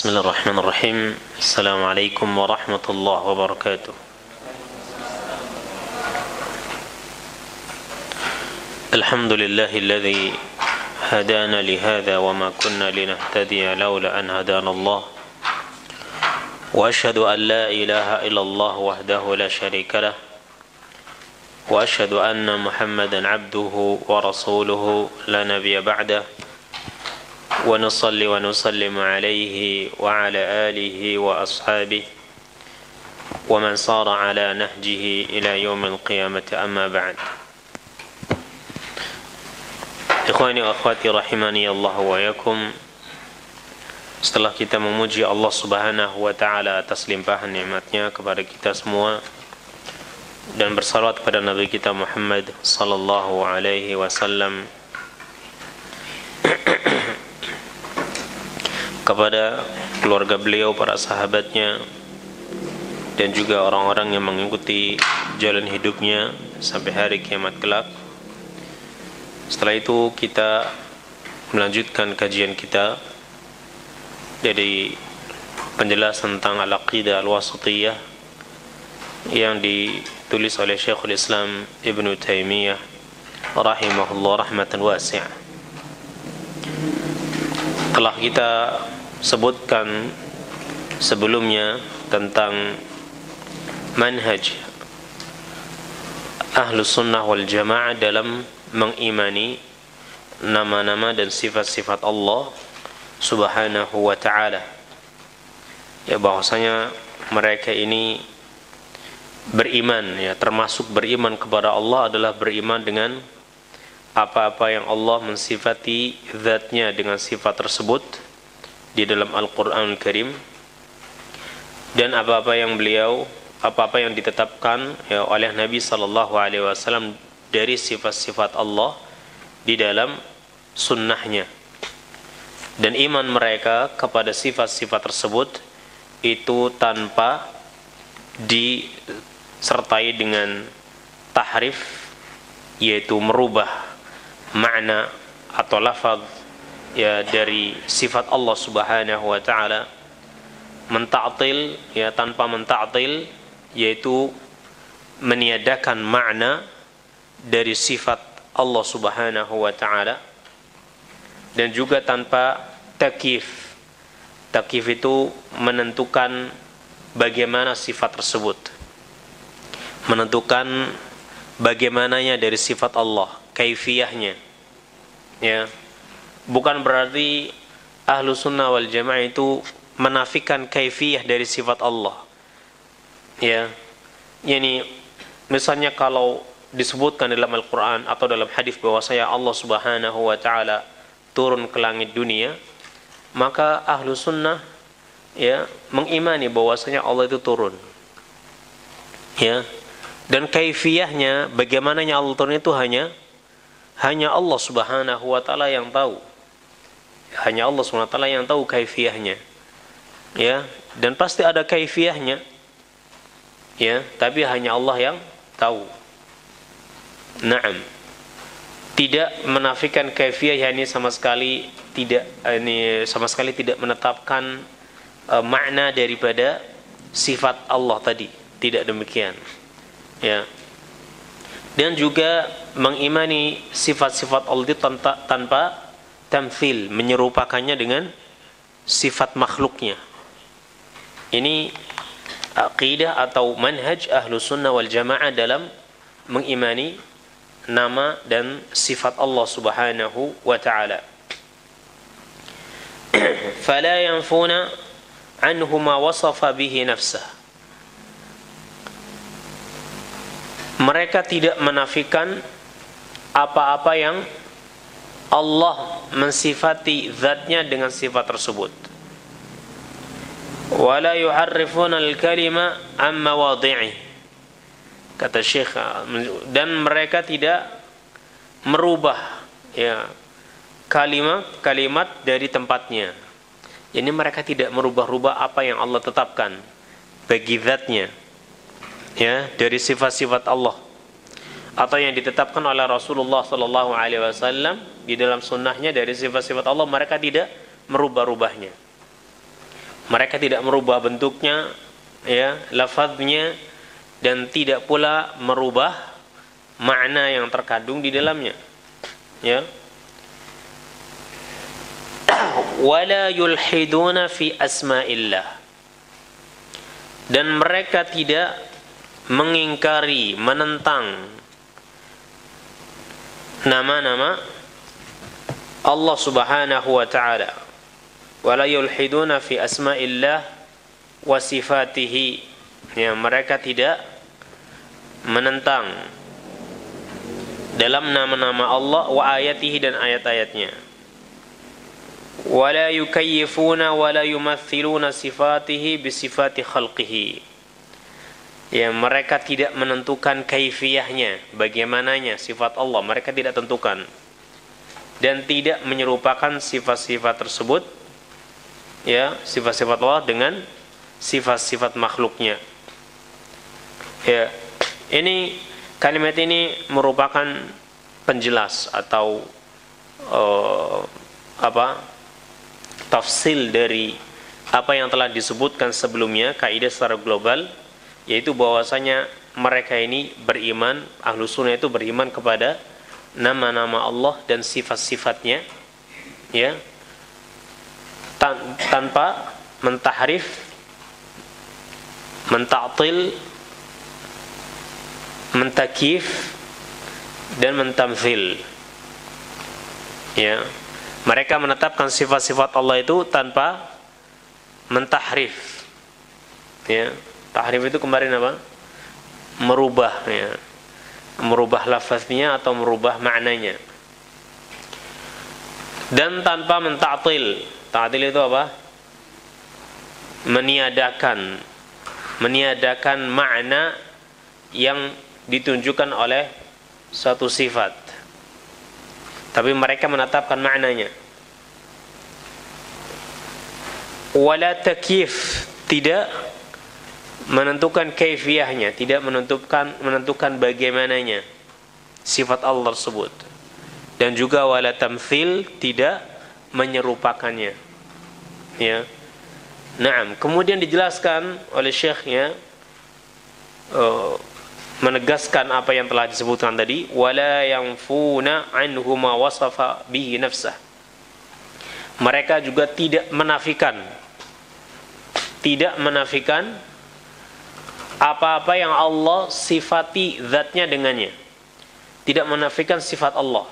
بسم الله الرحمن الرحيم السلام عليكم ورحمة الله وبركاته الحمد لله الذي هدانا لهذا وما كنا لنهتدي لولا أن هدانا الله وأشهد أن لا إله إلا الله وحده لا شريك له وأشهد أن محمدا عبده ورسوله لا نبي بعده ونصلي ونسلم عليه وعلى آله وأصحابه ومن صار على نهجه إلى يوم القيامة أما بعد Ikhwani wa akhwati rahimani Allah wa yakum. Setelah kita memuji Allah Subhanahu wa taala atas limpahan nikmatnya kepada kita semua dan bersalawat kepada Nabi kita Muhammad sallallahu alaihi wasallam, kepada keluarga beliau, para sahabatnya, dan juga orang-orang yang mengikuti jalan hidupnya sampai hari kiamat kelak. Setelah itu kita melanjutkan kajian kita dari penjelasan tentang al-aqidah al-wasatiyah yang ditulis oleh Syekhul Islam Ibnu Taimiyah rahimahullah rahmatan wasi'ah. Telah kita sebutkan sebelumnya tentang manhaj Ahlus Sunnah wal Jamaah dalam mengimani nama-nama dan sifat-sifat Allah Subhanahu wa ta'ala, ya, bahwasanya mereka ini beriman, ya, termasuk beriman kepada Allah adalah beriman dengan apa-apa yang Allah mensifati zatnya dengan sifat tersebut di dalam Al-Quran Al-Karim, dan apa-apa yang ditetapkan, ya, oleh Nabi sallallahu alaihi wasallam dari sifat-sifat Allah di dalam sunnahnya. Dan iman mereka kepada sifat-sifat tersebut itu tanpa disertai dengan tahrif, yaitu merubah makna atau lafaz, ya, dari sifat Allah Subhanahu wa taala, menta'til, ya, tanpa menta'til, yaitu meniadakan makna dari sifat Allah Subhanahu wa ta'ala, dan juga tanpa takyif. Takyif itu menentukan bagaimana sifat tersebut, menentukan bagaimananya dari sifat Allah, kaifiyahnya, ya. Bukan berarti Ahlu Sunnah wal Jamaah itu menafikan kaifiyah dari sifat Allah, ya. Yani misalnya kalau disebutkan dalam Al-Quran atau dalam hadis bahwasanya Allah Subhanahu wa ta'ala turun ke langit dunia, maka Ahlu Sunnah, ya, mengimani bahwasanya Allah itu turun, ya. Dan kaifiyahnya, bagaimananya Allah turun itu hanya Allah Subhanahu wa ta'ala yang tahu. Hanya Allah Subhanahu wa ta'ala yang tahu kaifiyahnya, ya. Dan pasti ada kaifiyahnya, ya, tapi hanya Allah yang tahu. Naam. Tidak menafikan kaifiyah, yakni sama sekali tidak menetapkan makna daripada sifat Allah tadi, tidak demikian, ya. Dan juga mengimani sifat-sifat Allah itu tanpa tamthil, menyerupakannya dengan sifat makhluknya. Ini aqidah atau manhaj Ahlus Sunnah wal Jamaah dalam mengimani nama dan sifat Allah Subhanahu wa ta'ala. Fala yanfuna anhu ma wasafa bihi nafsah. Mereka tidak menafikan apa-apa yang Allah mensifati zatnya dengan sifat tersebut. Wala yuharrifuna al-kalima an mawadhi'i. Kata Syekh, dan mereka tidak merubah, ya, kalimat dari tempatnya. Jadi mereka tidak merubah-rubah apa yang Allah tetapkan bagi zatnya, ya, dari sifat-sifat Allah, atau yang ditetapkan oleh Rasulullah sallallahu alaihi wasallam di dalam sunnahnya dari sifat-sifat Allah. Mereka tidak merubah-rubahnya. Mereka tidak merubah bentuknya, ya, lafadznya, dan tidak pula merubah makna yang terkandung di dalamnya, ya. Wala yulhiduna fi asma'illah, dan mereka tidak mengingkari, menentang nama-nama Allah Subhanahu wa ta'ala. Wala yulhiduna fi asma'illah wa sifatihi, ya, mereka tidak menentang dalam nama-nama Allah, wa ayatihi, dan ayat-ayatnya. Wala yukayyifuna wala yumathiluna sifatihi bisifati khalqihi, ya, mereka tidak menentukan kaifiyahnya, bagaimananya sifat Allah, mereka tidak tentukan, dan tidak menyerupakan sifat-sifat tersebut, ya, sifat-sifat Allah dengan sifat-sifat makhluknya. Ya, ini kalimat ini merupakan penjelas atau tafsil dari apa yang telah disebutkan sebelumnya, kaidah secara global, yaitu bahwasanya mereka ini beriman, ahlu sunnah itu beriman kepada nama-nama Allah dan sifat-sifatnya, ya, tanpa mentahrif, menta'til, mentakif, dan mentamthil, ya. Mereka menetapkan sifat-sifat Allah itu tanpa mentahrif, ya. Tahrif itu kemarin apa? Merubah, ya, merubah lafaznya atau merubah maknanya. Dan tanpa menta'til. Ta'til itu apa? Meniadakan makna yang ditunjukkan oleh suatu sifat, tapi mereka menetapkan maknanya. Wala takyif, tidak menentukan kaifiyahnya, tidak menentukan bagaimananya sifat Allah tersebut, dan juga wala tamthil, tidak menyerupakannya, ya. Naam, kemudian dijelaskan oleh Syekhnya, menegaskan apa yang telah disebutkan tadi, wala yanfuna anhu ma wasafa bihi nafsah. Mereka juga tidak menafikan apa-apa yang Allah sifati zatnya dengannya. Tidak menafikan sifat Allah.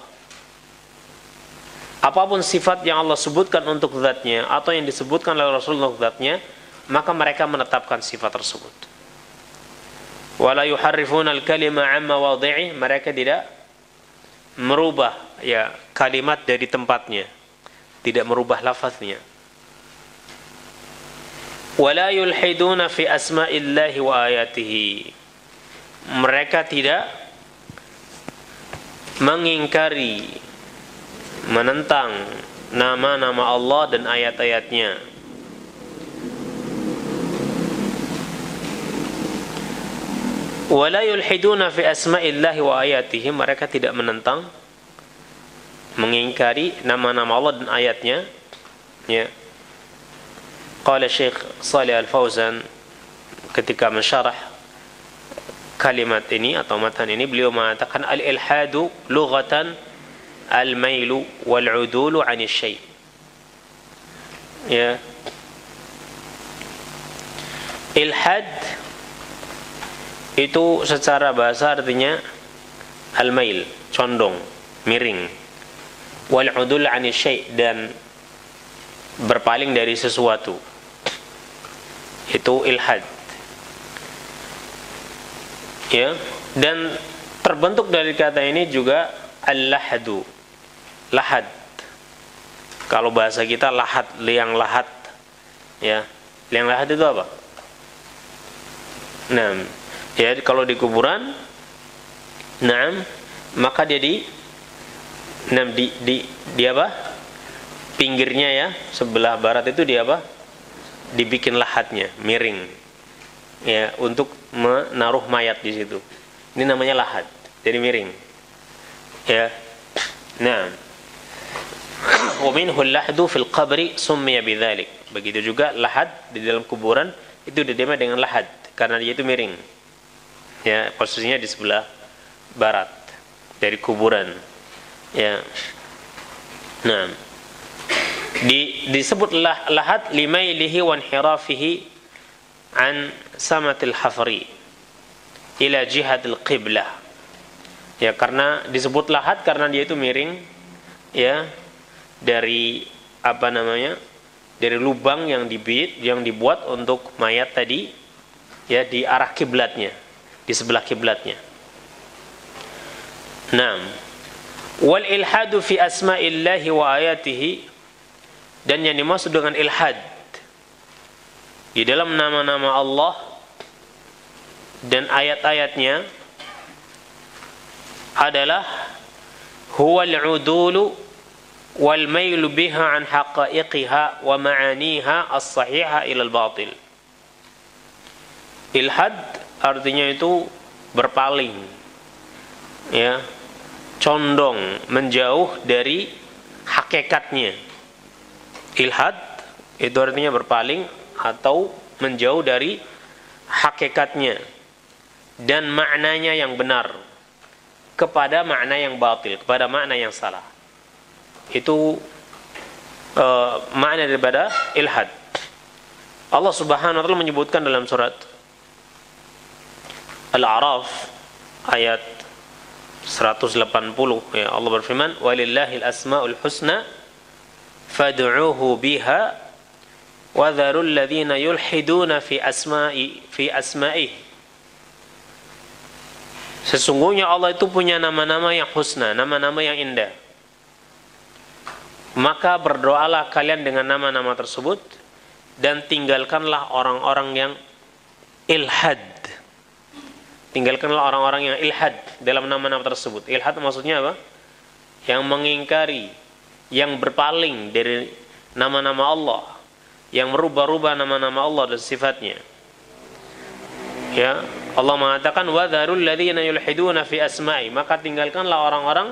Apapun sifat yang Allah sebutkan untuk zatnya atau yang disebutkan oleh Rasulullah untuk zatnya, maka mereka menetapkan sifat tersebut. Wala yuharrifuna al-kalima 'amma wadhi'i, mereka tidak merubah, ya, kalimat dari tempatnya, tidak merubah lafaznya. Wala yulhiduna fi asma'illahi wa ayatihi, mereka tidak mengingkari, menentang nama-nama Allah dan ayat-ayatnya. Wala yulhiduna fi asma'illahi wa ayatihi, mereka tidak menentang, mengingkari nama-nama Allah dan ayatnya, ya. Qala Syekh Shalih Al-Fauzan ketika mensyarah kalimat ini atau matan ini, beliau mengatakan al-ilhadu lughatan al-mailu wal-udulu 'ani syai', ya. Ilhad itu secara bahasa artinya al-mail, condong, miring, wal-udul 'ani syai', dan berpaling dari sesuatu, itu ilhad, ya. Dan terbentuk dari kata ini juga al-lahadu, lahad. Kalau bahasa kita lahad, liang lahat, ya. Liang lahat itu apa? Nah, ya, kalau di kuburan, nah, maka dia di apa? Pinggirnya, ya, sebelah barat itu di apa? Dibikin lahatnya, miring, ya, untuk menaruh mayat di situ. Ini namanya lahat, jadi miring, ya. Nah, wa minhu al-lahdu fil qabri summiya bidzalik. Begitu juga lahad di dalam kuburan itu dinamai dengan lahad karena dia itu miring. Ya, posisinya di sebelah barat dari kuburan. Ya. Nah, disebut lahad limailihi wa inhirafihi an samatil hafri ila jihadil qiblah. Ya, karena disebut lahad karena dia itu miring, ya, dari apa namanya? Dari lubang yang dibuat untuk mayat tadi, ya, di arah kiblatnya, di sebelah kiblatnya. Naam. Wal ilhadu fi asma'illahi wa ayatihi, dan yang dimaksud dengan ilhad di dalam nama-nama Allah dan ayat-ayatnya adalah huwal udulu wal mailu biha an haqa'iqiha wa ma'aniha as-sahiha ila al-batil. Ilhad artinya itu berpaling, ya, condong menjauh dari hakikatnya. Ilhad itu artinya berpaling atau menjauh dari hakikatnya dan maknanya yang benar kepada makna yang batil, kepada makna yang salah. Itu makna daripada ilhad. Allah Subhanahu wa taala menyebutkan dalam surat Al-A'raf ayat 180, ya, Allah berfirman, walillahil asmaul husna fad'uuhu biha wa dharul ladzina yulhiduna fi asma'i. Sesungguhnya Allah itu punya nama-nama yang husna, nama-nama yang indah. Maka berdoalah kalian dengan nama-nama tersebut dan tinggalkanlah orang-orang yang ilhad. Tinggalkanlah orang-orang yang ilhad dalam nama-nama tersebut. Ilhad maksudnya apa? Yang mengingkari, yang berpaling dari nama-nama Allah, yang merubah-rubah nama-nama Allah dan sifatnya. Ya, Allah mengatakan wa dzarul ladzina yulhiduna fi asma'i, maka tinggalkanlah orang-orang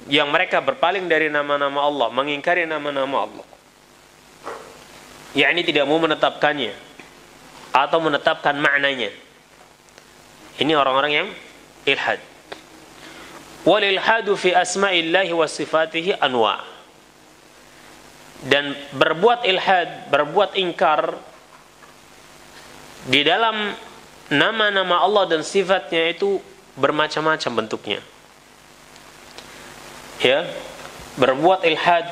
yang mereka berpaling dari nama-nama Allah, mengingkari nama-nama Allah, yakni tidak mau menetapkannya atau menetapkan maknanya. Ini orang-orang yang ilhad. Wal ilhadu fi asma'illahi wa sifatihi anwa'. Dan berbuat ilhad, berbuat ingkar di dalam nama-nama Allah dan sifatnya itu bermacam-macam bentuknya. Ya, berbuat ilhad,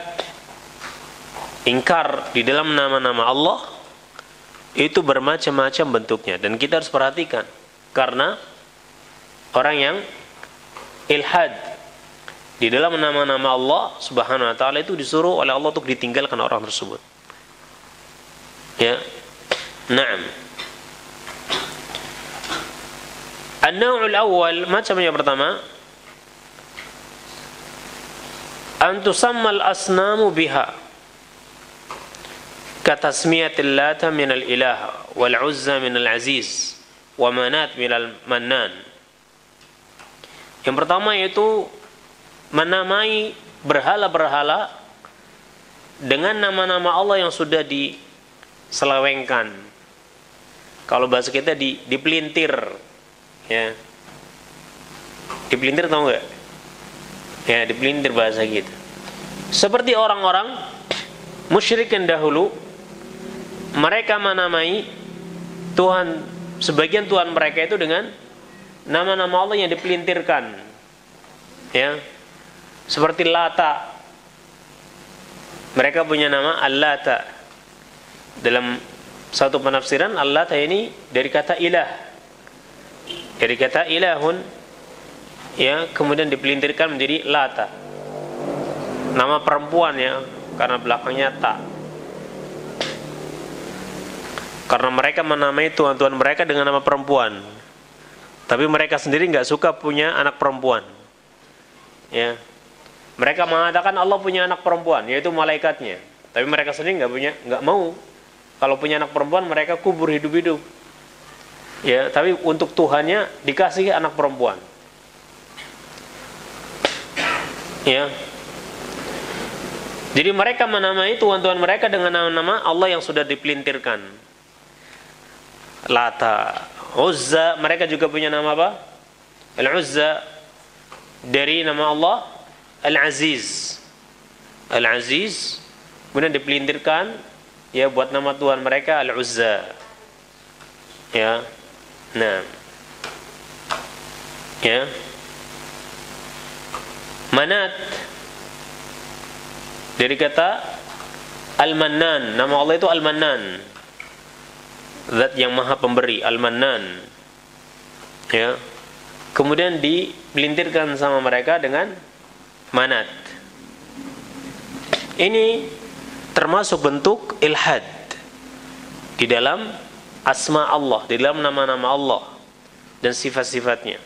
ingkar di dalam nama-nama Allah itu bermacam-macam bentuknya, dan kita harus perhatikan karena orang yang ilhad di dalam nama-nama Allah Subhanahu wa taala itu disuruh oleh Allah untuk ditinggalkan orang tersebut. Ya. Naam. An-naw'ul awwal, macam yang pertama, an tusammal asnamu biha katasmiyatil lata minal ilah wal uzza minal aziz wa manat minal mannan. Yang pertama yaitu menamai berhala-berhala dengan nama-nama Allah yang sudah diselewengkan. Kalau bahasa kita dipelintir, ya. Dipelintir tahu nggak? Ya, dipelintir bahasa kita. Seperti orang-orang musyrik yang dahulu, mereka menamai Tuhan, sebagian Tuhan mereka itu dengan nama-nama Allah yang dipelintirkan. Ya. Seperti Lata. Mereka punya nama Al-Lata. Dalam satu penafsiran, Al-Lata ini dari kata ilah. Dari kata ilahun, ya, kemudian dipelintirkan menjadi Lata. Nama perempuan, ya, karena belakangnya ta. Karena mereka menamai tuhan-tuhan mereka dengan nama perempuan, tapi mereka sendiri nggak suka punya anak perempuan. Ya, mereka mengatakan Allah punya anak perempuan, yaitu malaikatnya. Tapi mereka sendiri nggak mau. Kalau punya anak perempuan mereka kubur hidup-hidup. Ya, tapi untuk Tuhannya dikasih anak perempuan. Ya. Jadi mereka menamai tuhan-tuhan mereka dengan nama-nama Allah yang sudah dipelintirkan. Lata, Uzza, mereka juga punya nama apa? Al-Uzza, dari nama Allah Al-Aziz. Al-Aziz kemudian dipelintirkan ya buat nama Tuhan mereka Al-Uzza. Ya. Nah. Ya. Manat dari kata Al-Mannan, nama Allah itu Al-Mannan. Zat yang Maha Pemberi, Al-Mannan. Ya. Kemudian dipelintirkan sama mereka dengan Manat. Ini termasuk bentuk ilhad di dalam asma Allah, di dalam nama-nama Allah dan sifat-sifatnya.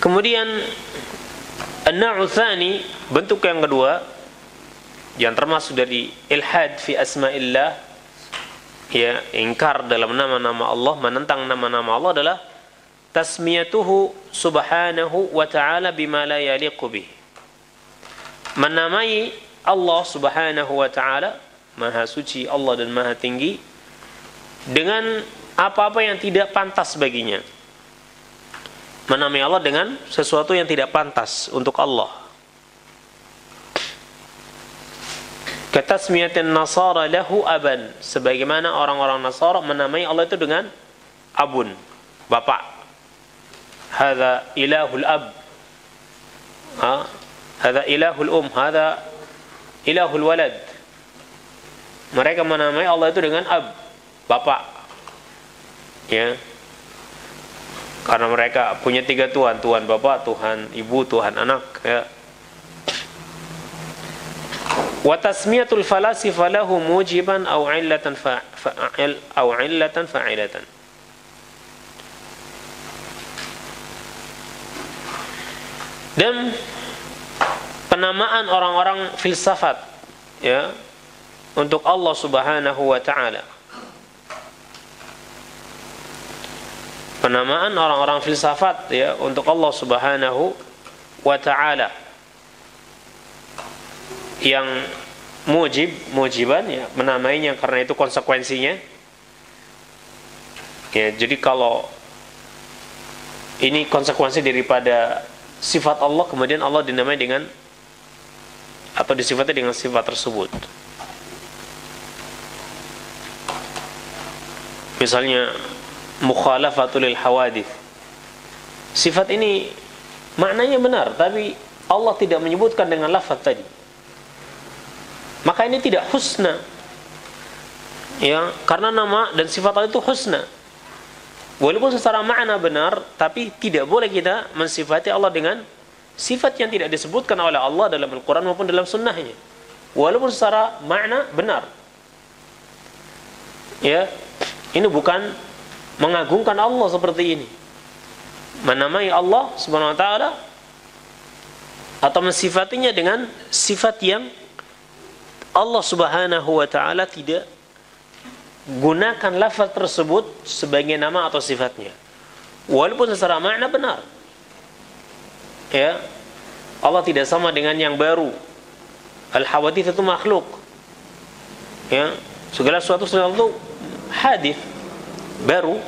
Kemudian an-naw'u tsani, bentuk yang kedua yang termasuk dari ilhad fi asma'illah, ya, ingkar dalam nama-nama Allah, menentang nama-nama Allah, adalah tasmiyatuhu subhanahu wa ta'ala bima la yaliqu bih. Menamai Allah subhanahu wa ta'ala, Maha suci Allah dan Maha tinggi, dengan apa-apa yang tidak pantas baginya. Menamai Allah dengan sesuatu yang tidak pantas untuk Allah. Katasmiyatin nasara lahu aban, sebagaimana orang-orang Nasara menamai Allah itu dengan abun, bapak. Hadza ilahul ab, hadza ilahul hadza ilahul walad. Mereka menamai Allah itu dengan ab, bapak. Ya. Karena mereka punya 3 Tuhan, Tuhan Bapa, Tuhan Ibu, Tuhan Anak, ya. Wa tasmiyatul falasifa lahu mujiban aw illatan fa'ilatan. Dan penamaan orang-orang filsafat, ya, untuk Allah Subhanahu wa ta'ala. Penamaan orang-orang filsafat, ya, untuk Allah Subhanahu wa ta'ala yang mujiban, ya, menamainya karena itu konsekuensinya. Ya, jadi kalau ini konsekuensi daripada sifat Allah, kemudian Allah dinamai dengan atau disifati dengan sifat tersebut. Misalnya mukhalafatul hawadith. Sifat ini maknanya benar, tapi Allah tidak menyebutkan dengan lafaz tadi. Maka ini tidak husna. Ya, karena nama dan sifat Allah itu husna. Walaupun secara makna benar, tapi tidak boleh kita mensifati Allah dengan sifat yang tidak disebutkan oleh Allah dalam Al-Quran maupun dalam sunnahnya. Walaupun secara makna benar. Ya, ini bukan mengagungkan Allah seperti ini. Menamai Allah Subhanahu wa ta'ala atau mensifatinya dengan sifat yang Allah Subhanahu wa ta'ala tidak gunakan lafaz tersebut sebagai nama atau sifatnya. Walaupun secara makna benar. Ya. Allah tidak sama dengan yang baru. Al-hawadits itu makhluk. Ya. Segala sesuatu itu hadits, baru.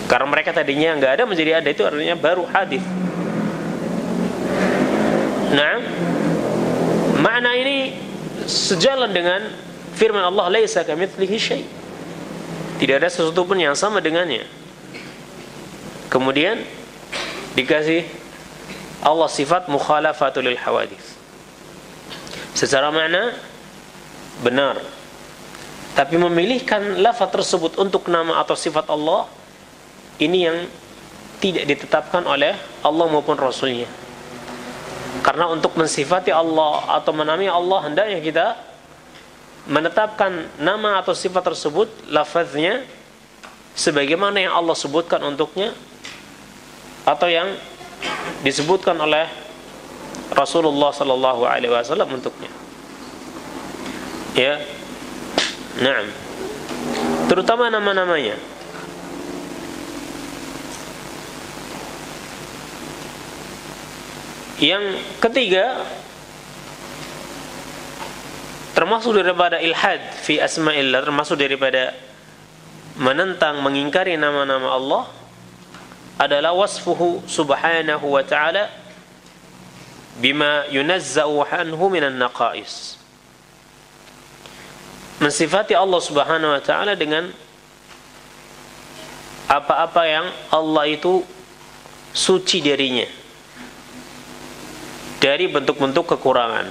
Karena mereka tadinya nggak ada menjadi ada, itu artinya baru, hadits. Nah, makna ini sejalan dengan firman Allah, laisa kamitslihi syai'. Tidak ada sesuatu pun yang sama dengannya. Kemudian dikasih Allah sifat mukhalafatul hawadits. Secara makna benar, tapi memilihkan lafaz tersebut untuk nama atau sifat Allah, ini yang tidak ditetapkan oleh Allah maupun Rasulnya. Karena untuk mensifati Allah atau menamai Allah, hendaknya kita menetapkan nama atau sifat tersebut, lafaznya sebagaimana yang Allah sebutkan untuknya atau yang disebutkan oleh Rasulullah sallallahu alaihi wasallam untuknya. Ya. Naam. Terutama nama-namanya. Yang ketiga, termasuk daripada ilhad fi asma'illah, termasuk daripada menentang, mengingkari nama-nama Allah, adalah wasfuhu subhanahu wa ta'ala bima yunazza'u anhu minan naqais. Mensifati Allah subhanahu wa ta'ala dengan apa-apa yang Allah itu suci darinya, dari bentuk-bentuk kekurangan.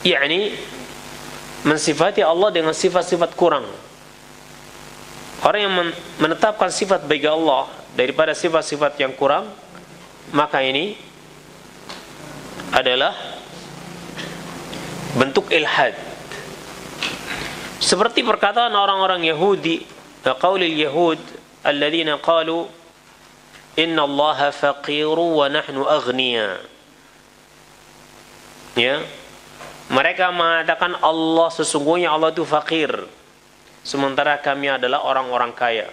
yakni mensifati Allah dengan sifat-sifat kurang. Orang yang menetapkan sifat bagi Allah daripada sifat-sifat yang kurang, maka ini adalah bentuk ilhad. Seperti perkataan orang-orang Yahudi, qaulil Yahud alladzina qalu inna Allaha faqiru wa nahnu aghniya. Ya, mereka mengatakan Allah, sesungguhnya Allah itu fakir, sementara kami adalah orang-orang kaya.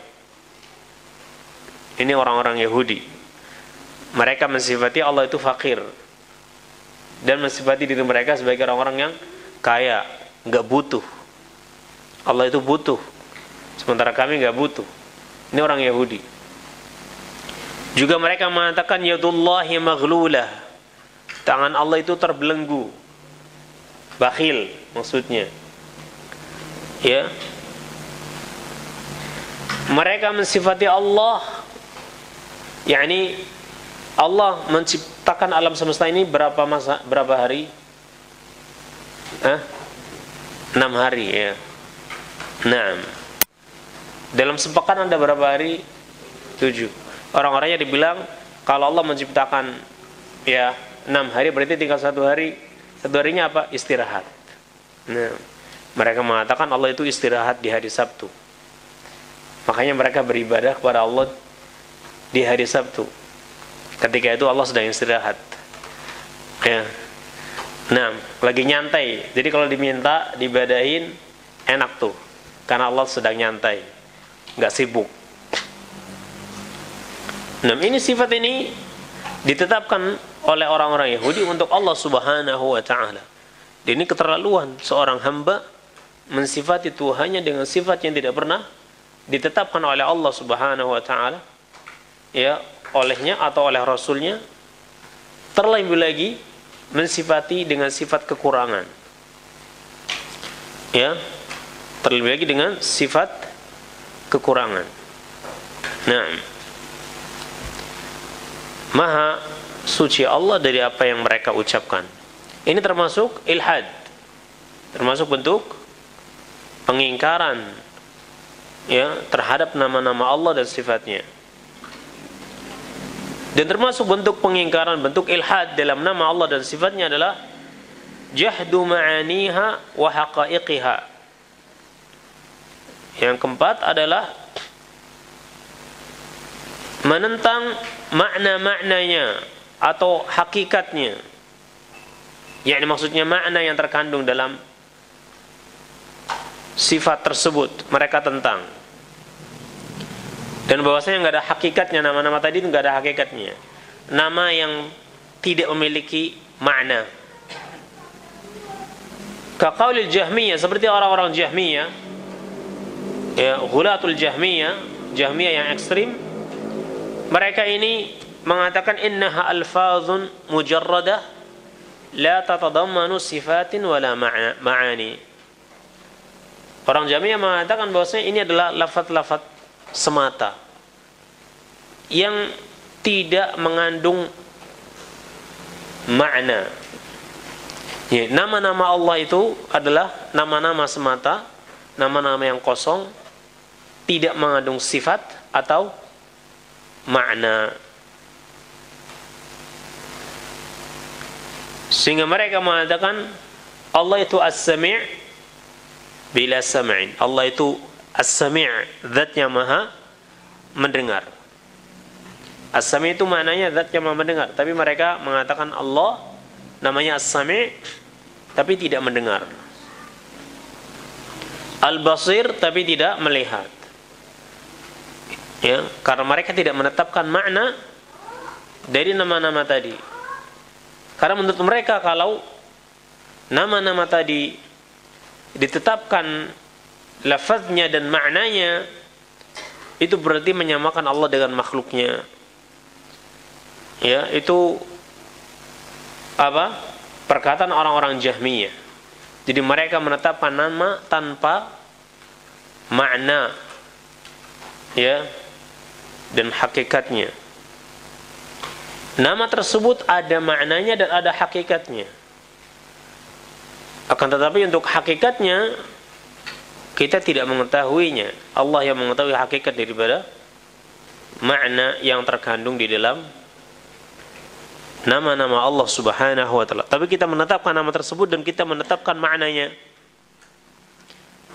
Ini orang-orang Yahudi. Mereka mensifati Allah itu fakir dan mensifati diri mereka sebagai orang-orang yang kaya, enggak butuh. Allah itu butuh, sementara kami enggak butuh. Ini orang Yahudi. Juga mereka mengatakan yadullahi maghlulah, tangan Allah itu terbelenggu, bakhil maksudnya. Ya, mereka mensifati Allah, yakni Allah menciptakan alam semesta ini berapa hari? 6 hari ya. 6. Dalam sepekan ada berapa hari? 7. Orang-orangnya dibilang kalau Allah menciptakan ya 6 hari, berarti tinggal 1 hari. 1 harinya apa? Istirahat. Nah, mereka mengatakan Allah itu istirahat di hari Sabtu. Makanya mereka beribadah kepada Allah di hari Sabtu. Ketika itu Allah sedang istirahat. Ya. Nah, lagi nyantai. Jadi kalau diminta dibadahin enak tuh, karena Allah sedang nyantai, nggak sibuk. Nah, ini sifat ini ditetapkan oleh orang-orang Yahudi untuk Allah Subhanahu wa ta'ala. Dan ini keterlaluan seorang hamba mensifati Tuhannya dengan sifat yang tidak pernah ditetapkan oleh Allah Subhanahu wa ta'ala, ya, olehnya atau oleh Rasulnya. Terlebih lagi mensifati dengan sifat kekurangan, ya, terlebih lagi dengan sifat kekurangan. Nah, Maha suci Allah dari apa yang mereka ucapkan. Ini termasuk ilhad, termasuk bentuk pengingkaran, ya, terhadap nama-nama Allah dan sifatnya. Dan termasuk bentuk pengingkaran, bentuk ilhad dalam nama Allah dan sifatnya adalah jahdu ma'aniha wa haqaiqiha. Yang keempat adalah menentang makna-maknanya atau hakikatnya. Yakni maksudnya makna yang terkandung dalam sifat tersebut mereka tentang. Dan bahwasanya enggak ada hakikatnya, nama-nama tadi itu enggak ada hakikatnya. Nama yang tidak memiliki makna. Kaqaulil Jahmiyah, seperti orang-orang Jahmiyah, ya, ghulatul Jahmiyah, Jahmiyah yang ekstrim. Mereka ini mengatakan innaha alfazun mujarradah la tatadammanu sifatin wala ma'ani. Orang Jahmiyah mengatakan bahwasanya ini adalah lafaz-lafaz semata yang tidak mengandung makna. Ya, nama-nama Allah itu adalah nama-nama semata, nama-nama yang kosong, tidak mengandung sifat atau makna. Sehingga mereka mengatakan Allah itu as-sami' bila sam'in. Allah itu as-sami', zatnya maha mendengar. As-sami' itu maknanya zatnya maha mendengar, tapi mereka mengatakan Allah namanya as-sami' tapi tidak mendengar. Al-basir tapi tidak melihat. Ya, karena mereka tidak menetapkan makna dari nama-nama tadi. Karena menurut mereka kalau nama-nama tadi ditetapkan lafaznya dan maknanya, itu berarti menyamakan Allah dengan makhluknya. Ya, itu apa? Perkataan orang-orang Jahmiyah. Jadi mereka menetapkan nama tanpa makna, ya, dan hakikatnya. Nama tersebut ada maknanya dan ada hakikatnya. Akan tetapi untuk hakikatnya kita tidak mengetahuinya. Allah yang mengetahui hakikat daripada makna yang terkandung di dalam nama-nama Allah Subhanahu wa ta'ala. Tapi kita menetapkan nama tersebut dan kita menetapkan maknanya.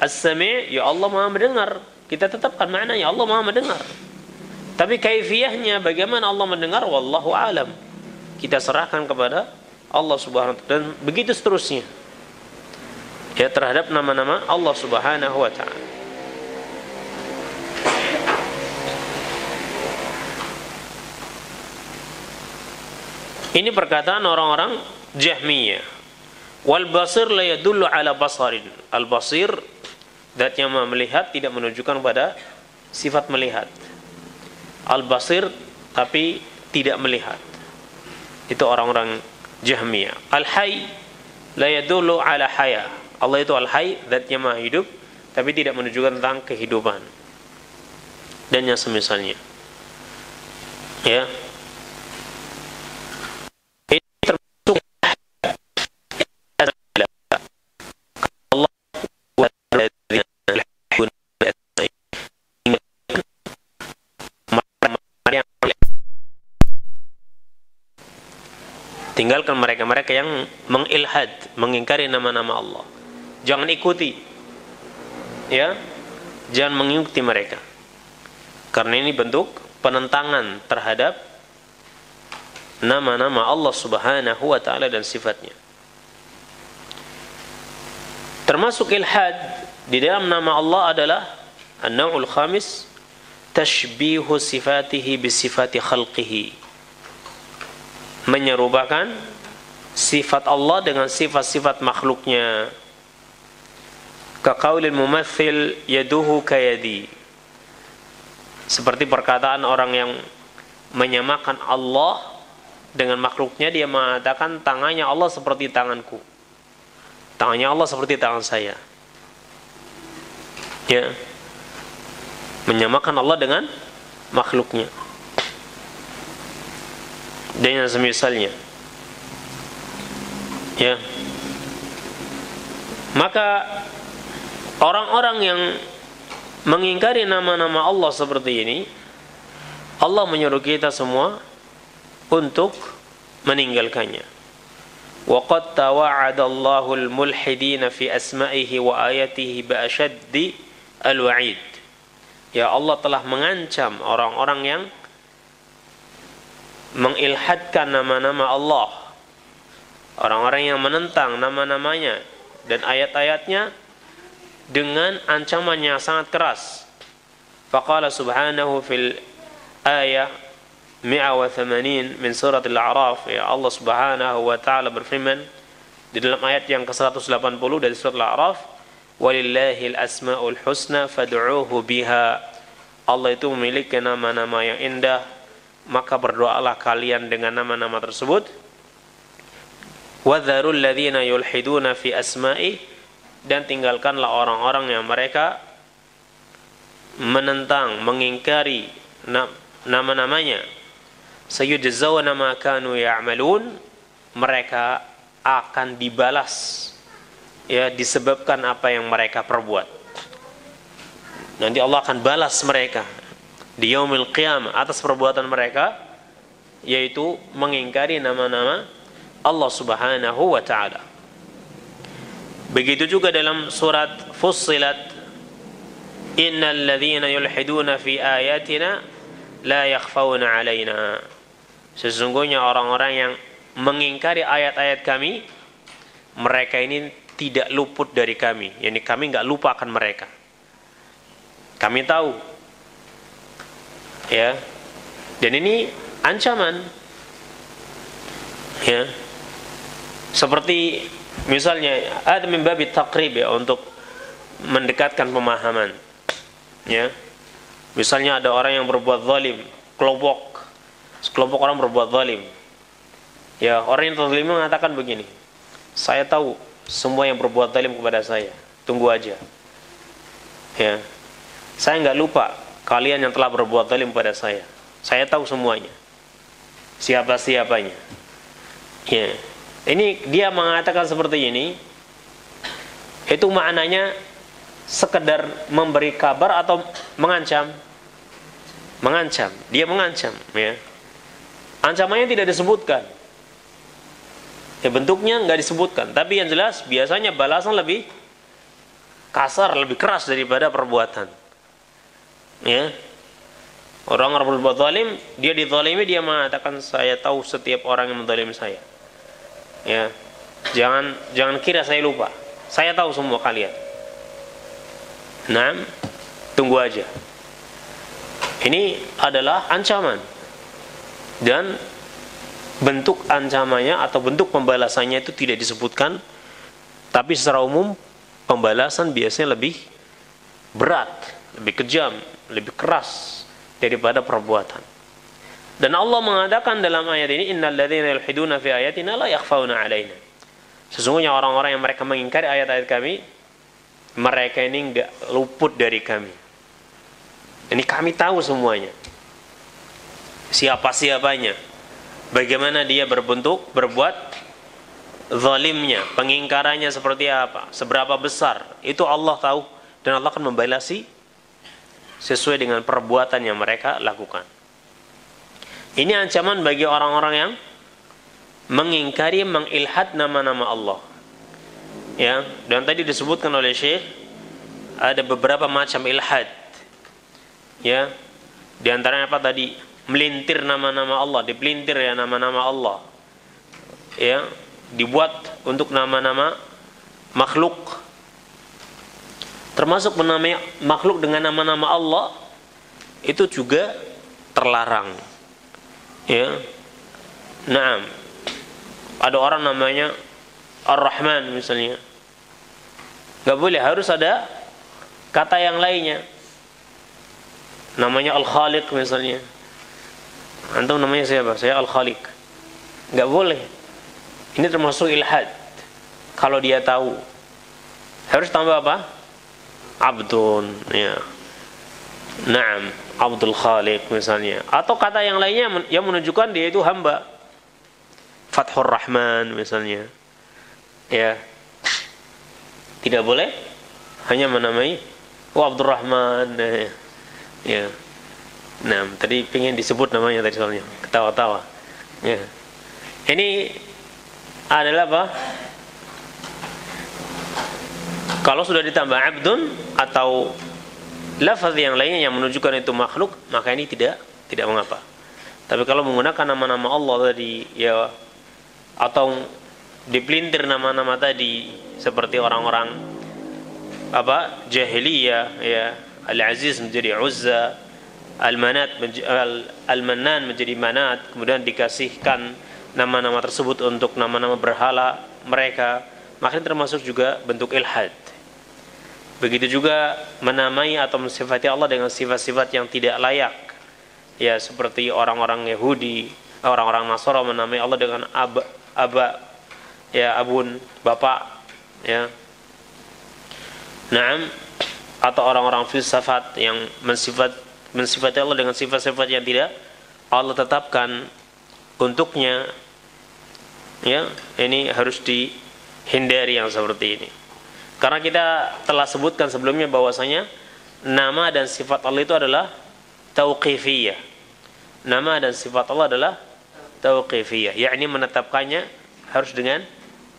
As-Sami', ya Allah Maha mendengar. Kita tetapkan maknanya, Allah Maha mendengar. Tapi kaifiyahnya bagaimana Allah mendengar, wallahu alam. Kita serahkan kepada Allah Subhanahu wa ta'ala, dan begitu seterusnya. Ya, terhadap nama-nama Allah Subhanahu wa ta'ala. Ini perkataan orang-orang Jahmiyah. Wal basir la yadullu ala basarin. Al basir, zat yang melihat, tidak menunjukkan pada sifat melihat. Al basir tapi tidak melihat. Itu orang-orang Jahmiyah. Al hayy la yadullu ala haya. Allah itu al hayy, zat yang maha hidup tapi tidak menunjukkan tentang kehidupan. Dan yang semisalnya. Ya. Tinggalkan mereka-mereka yang mengilhad, mengingkari nama-nama Allah. Jangan ikuti, ya, jangan mengikuti mereka. Karena ini bentuk penentangan terhadap nama-nama Allah Subhanahu wa ta'ala dan sifatnya. Termasuk ilhad di dalam nama Allah adalah an-naw'ul khamis, tashbihu sifatihi bisifati khalqihi. Menyerupakan sifat Allah dengan sifat-sifat makhluknya. Kaqaulil mumatthil yaduhu kayadi. Seperti perkataan orang yang menyamakan Allah dengan makhluknya, dia mengatakan tangannya Allah seperti tanganku. Tangannya Allah seperti tangan saya. Ya. Menyamakan Allah dengan makhluknya. Dan yang semisalnya. Ya. Maka orang-orang yang mengingkari nama-nama Allah seperti ini, Allah menyuruh kita semua untuk meninggalkannya. Wa qad tawa'ada Allahul mulhidina fi asma'ihi wa ayatihi bi ashaddi al-wa'id. Ya, Allah telah mengancam orang-orang yang mengilhadkan nama-nama Allah, orang-orang yang menentang nama-namanya dan ayat-ayatnya, dengan ancaman yang sangat keras. Faqala subhanahu fil ayah 180 min surat Al-A'raf, ya, Allah Subhanahu wa ta'ala berfirman di dalam ayat yang ke-180 dari surat Al-A'raf, walillahil asma'ul husna fad'uuhu biha. Allah itu memiliki nama-nama yang indah, maka berdoalah kalian dengan nama-nama tersebut. Wadharul ladzina yulhiduna fi asma'i, dan tinggalkanlah orang-orang yang mereka menentang, mengingkari nama-namanya. Sayujzawna ma kanu ya'malun, mereka akan dibalas, ya, disebabkan apa yang mereka perbuat. Nanti Allah akan balas mereka di yaumil qiyamah atas perbuatan mereka, yaitu mengingkari nama-nama Allah Subhanahu wa ta'ala. Begitu juga dalam surat Fussilat, innal ladzina yulhiduna fi ayatina la yakhfawna 'alaina. Sesungguhnya orang-orang yang mengingkari ayat-ayat kami, mereka ini tidak luput dari kami, yakni kami enggak lupa akan mereka. Kami tahu. Ya. Dan ini ancaman Ya. Seperti misalnya ada min babi taqrib ya, untuk mendekatkan pemahaman. Ya. Misalnya ada orang yang berbuat zalim, sekelompok orang berbuat zalim. Ya, orang yang zalim mengatakan begini, saya tahu semua yang berbuat zalim kepada saya, tunggu aja. Ya. Saya nggak lupa kalian yang telah berbuat zalim kepada saya tahu semuanya, siapa-siapanya. Ya. Ini dia mengatakan seperti ini, itu maknanya sekedar memberi kabar atau mengancam? Mengancam. Dia mengancam, ya. Ancamannya tidak disebutkan. Ya, bentuknya nggak disebutkan, tapi yang jelas biasanya balasan lebih kasar, lebih keras daripada perbuatan. Ya. Orang berbuat zalim, dia dizalimi, dia mengatakan saya tahu setiap orang yang menzalimi saya. Ya, jangan kira saya lupa. Saya tahu semua kalian. Nah, tunggu aja. Ini adalah ancaman. Dan bentuk ancamannya atau bentuk pembalasannya itu tidak disebutkan. Tapi secara umum pembalasan biasanya lebih berat, lebih kejam, lebih keras daripada perbuatan. Dan Allah mengatakan dalam ayat ini, innal ladzina yulhiduna fi ayatina la yakhfauna 'alaina. Sesungguhnya orang-orang yang mereka mengingkari ayat-ayat kami, mereka ini enggak luput dari kami. Ini kami tahu semuanya. Siapa-siapanya. Bagaimana dia berbuat zalimnya, pengingkarannya seperti apa, seberapa besar, itu Allah tahu, dan Allah akan membalasi sesuai dengan perbuatan yang mereka lakukan. Ini ancaman bagi orang-orang yang mengingkari, mengilhad nama-nama Allah. Ya, dan tadi disebutkan oleh Syekh ada beberapa macam ilhad. Ya, di antaranya apa tadi? Melintir nama-nama Allah, dipelintir ya nama-nama Allah. Ya, dibuat untuk nama-nama makhluk. Termasuk menamai makhluk dengan nama-nama Allah itu juga terlarang. Ya, naam. Ada orang namanya Ar-Rahman misalnya, nggak boleh, harus ada kata yang lainnya. Namanya Al-Khaliq misalnya. Antum namanya siapa? Saya Al-Khaliq. Nggak boleh. Ini termasuk ilhad. Kalau dia tahu, harus tambah apa? Abdun. Ya. Naam, Abdul Khaliq misalnya. Atau kata yang lainnya yang menunjukkan dia itu hamba. Fathur Rahman misalnya. Ya. Tidak boleh hanya menamai Abdul Rahman. Ya. Nah, tadi pengen disebut namanya tadi soalnya. Ketawa-tawa. Ya. Ini adalah apa? Kalau sudah ditambah abdun atau lafaz yang lainnya yang menunjukkan itu makhluk, maka ini tidak mengapa. Tapi kalau menggunakan nama-nama Allah tadi, ya, atau dipelintir nama-nama tadi seperti orang-orang apa jahiliyah, ya, Al-Aziz menjadi Uzza, Al-Mannan menjadi Manat, kemudian dikasihkan nama-nama tersebut untuk nama-nama berhala mereka, maka ini termasuk juga bentuk ilhad. Begitu juga menamai atau mensifati Allah dengan sifat-sifat yang tidak layak. Ya, seperti orang-orang Yahudi, orang-orang Nasara menamai Allah dengan aba, ya, abun, bapak, ya. Naam, atau orang-orang filsafat yang mensifati Allah dengan sifat-sifat yang tidak Allah tetapkan untuknya. Ya, ini harus dihindari yang seperti ini. Karena kita telah sebutkan sebelumnya bahwasanya nama dan sifat Allah itu adalah tauqifiyah. Nama dan sifat Allah adalah tauqifiyah, yakni menetapkannya harus dengan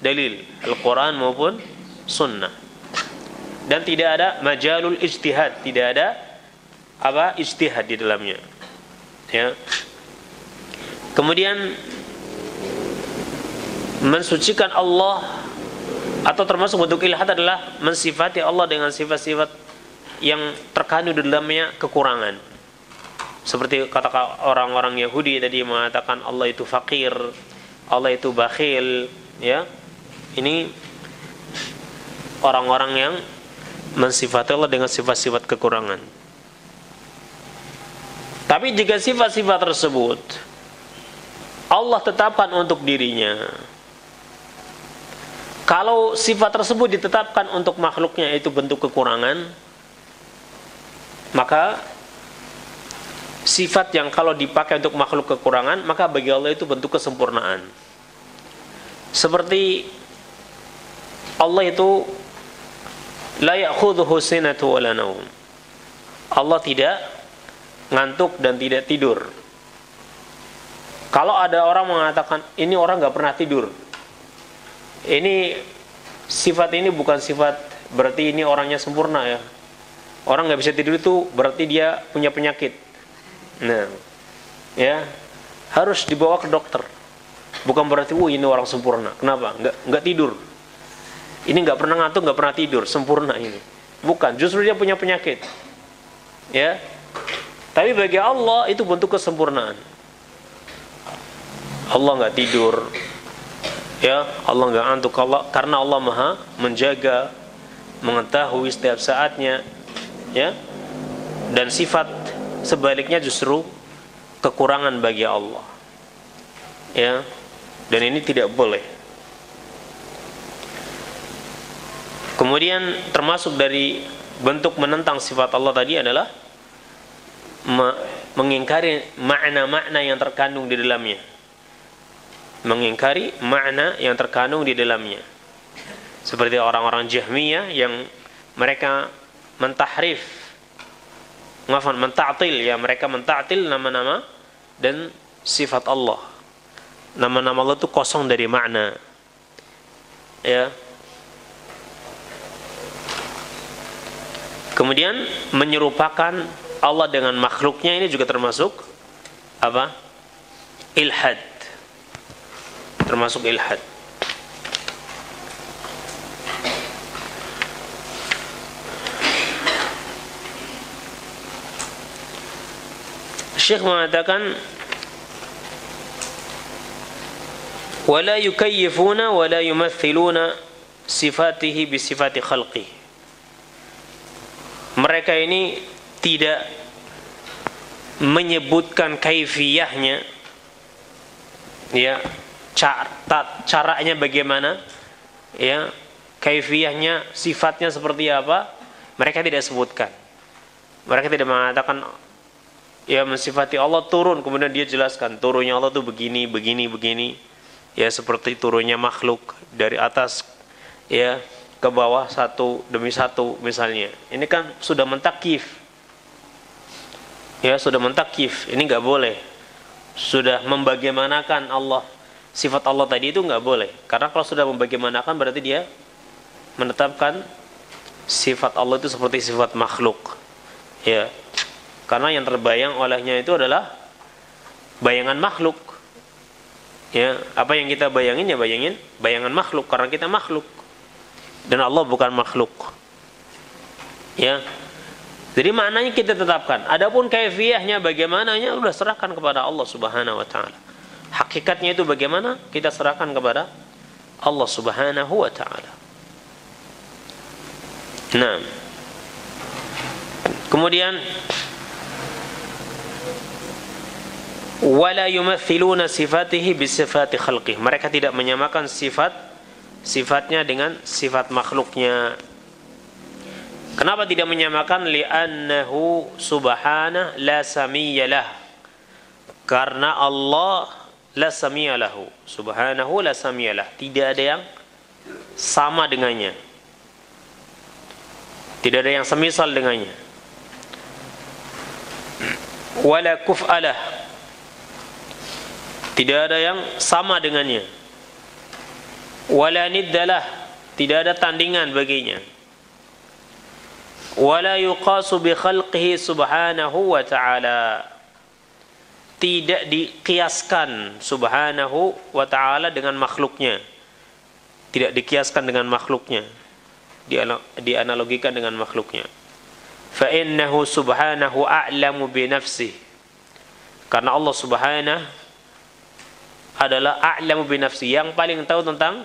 dalil Al-Quran maupun Sunnah. Dan tidak ada majalul ijtihad, tidak ada apa ijtihad di dalamnya. Ya. Kemudian mensucikan Allah atau termasuk bentuk ilhad adalah mensifati Allah dengan sifat-sifat yang terkandung di dalamnya kekurangan. Seperti kata orang-orang Yahudi tadi mengatakan Allah itu fakir, Allah itu bakhil, ya. Ini orang-orang yang mensifati Allah dengan sifat-sifat kekurangan. Tapi jika sifat-sifat tersebut Allah tetapkan untuk dirinya, kalau sifat tersebut ditetapkan untuk makhluknya itu bentuk kekurangan, maka sifat yang kalau dipakai untuk makhluk kekurangan, maka bagi Allah itu bentuk kesempurnaan. Seperti Allah itu la ya'khudhuhu sinatu wa la naum. Allah tidak ngantuk dan tidak tidur. Kalau ada orang mengatakan ini orang nggak pernah tidur, ini sifat ini bukan sifat berarti ini orangnya sempurna, ya. Orang nggak bisa tidur itu berarti dia punya penyakit. Nah, ya, harus dibawa ke dokter. Bukan berarti ini orang sempurna. Kenapa? Nggak tidur. Ini nggak pernah ngantuk, nggak pernah tidur, sempurna ini. Bukan, justru dia punya penyakit. Ya. Tapi bagi Allah itu bentuk kesempurnaan. Allah nggak tidur. Ya, Allah nggak ngantuk, karena Allah Maha menjaga, mengetahui setiap saatnya. Ya. Dan sifat sebaliknya justru kekurangan bagi Allah. Ya. Dan ini tidak boleh. Kemudian termasuk dari bentuk menentang sifat Allah tadi adalah mengingkari makna-makna yang terkandung di dalamnya. Mengingkari makna yang terkandung di dalamnya. Seperti orang-orang Jahmiyah yang mereka mentahrif, menta'til, ya, mereka menta'til nama-nama dan sifat Allah. Nama-nama Allah itu kosong dari makna. Ya. Kemudian menyerupakan Allah dengan makhluknya, ini juga termasuk apa? Ilhad. Termasuk ilhad. Syekh mengatakan wala yukayyifuna wala yumathiluna sifatihi bisifati khalqihi. Mereka ini tidak menyebutkan kaifiyahnya, ya, caranya bagaimana, ya, kaifiyahnya, sifatnya seperti apa, mereka tidak sebutkan. Mereka tidak mengatakan, ya, mensifati Allah turun, kemudian dia jelaskan turunnya Allah itu begini, begini, begini, ya, seperti turunnya makhluk dari atas, ya, ke bawah satu demi satu misalnya. Ini kan sudah mentakif, ya, sudah mentakif. Ini nggak boleh. Sudah membagaimanakan Allah, sifat Allah tadi itu nggak boleh. Karena kalau sudah membagaimanakan berarti dia menetapkan sifat Allah itu seperti sifat makhluk, ya. Karena yang terbayang olehnya itu adalah bayangan makhluk, ya. Apa yang kita bayangin, ya, bayangan makhluk, karena kita makhluk. Dan Allah bukan makhluk, ya. Jadi maknanya kita tetapkan. Adapun kaifiyahnya bagaimananya sudah serahkan kepada Allah Subhanahu wa taala. Hakikatnya itu bagaimana, kita serahkan kepada Allah Subhanahu wa taala. Nah, kemudian wala yumathiluna sifatihi bisifati khalqih. Mereka tidak menyamakan sifatnya dengan sifat makhluknya. Kenapa tidak menyamakan? Li'annahu subhanahu la samiyyalah. Karena Allah la samiyyalahu. Subhanahu la samiyyalah. Tidak ada yang sama dengannya. Tidak ada yang semisal dengannya. Wala kuf'alah. Tidak ada yang sama dengannya. Wala niddalah, tidak ada tandingan baginya. Wala yuqasu bi khalqihi subhanahu wa ta'ala, tidak dikiaskan subhanahu wa ta'ala dengan makhluknya. Tidak dikiaskan dengan makhluknya, dianalogikan dengan makhluknya. Fa innahu subhanahu a'lamu bi nafsihi, karena Allah subhanahu adalah a'lamu binafsi, yang paling tahu tentang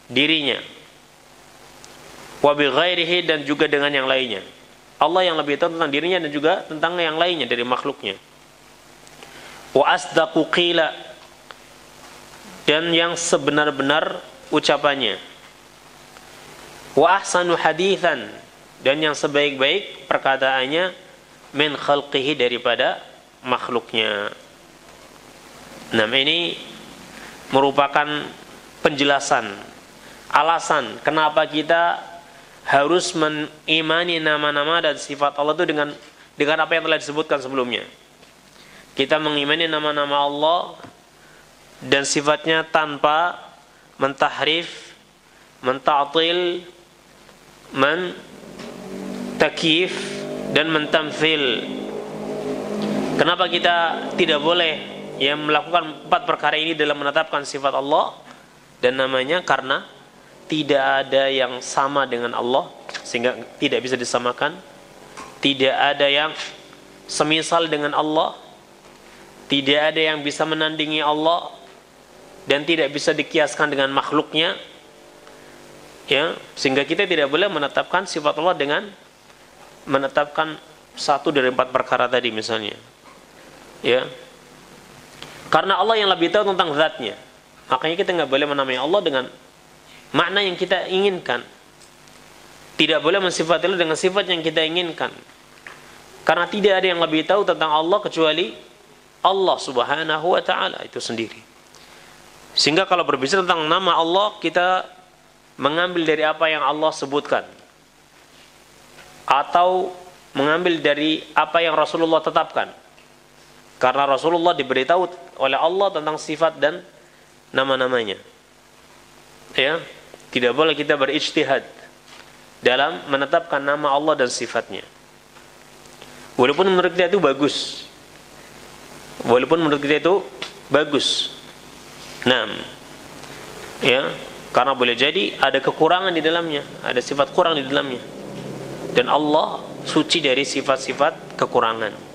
dirinya. Wa bi ghairihi, dan juga dengan yang lainnya. Allah yang lebih tahu tentang dirinya dan juga tentang yang lainnya dari makhluknya. Wa asdaqu qila, dan yang sebenar-benar ucapannya. Wa ahsanu hadithan, dan yang sebaik-baik perkataannya, min khalqihi, daripada makhluknya. Nah, ini merupakan penjelasan, alasan kenapa kita harus mengimani nama-nama dan sifat Allah itu dengan apa yang telah disebutkan sebelumnya. Kita mengimani nama-nama Allah dan sifatnya tanpa mentahrif, menta'til, mentakif, dan mentamthil. Kenapa kita tidak boleh melakukan 4 perkara ini dalam menetapkan sifat Allah dan namanya? Karena tidak ada yang sama dengan Allah, sehingga tidak bisa disamakan. Tidak ada yang semisal dengan Allah, tidak ada yang bisa menandingi Allah, dan tidak bisa dikiaskan dengan makhluknya. Sehingga kita tidak boleh menetapkan sifat Allah dengan menetapkan 1 dari 4 perkara tadi misalnya. Karena Allah yang lebih tahu tentang zatnya, makanya kita nggak boleh menamai Allah dengan makna yang kita inginkan. Tidak boleh mensifati Allah dengan sifat yang kita inginkan, karena tidak ada yang lebih tahu tentang Allah kecuali Allah subhanahu wa ta'ala itu sendiri. Sehingga kalau berbicara tentang nama Allah, kita mengambil dari apa yang Allah sebutkan, atau mengambil dari apa yang Rasulullah tetapkan, karena Rasulullah diberitahu oleh Allah tentang sifat dan nama-namanya. Tidak boleh kita berijtihad dalam menetapkan nama Allah dan sifatnya, walaupun menurut kita itu bagus. Karena boleh jadi ada kekurangan di dalamnya, ada sifat kurang di dalamnya, dan Allah suci dari sifat-sifat kekurangan.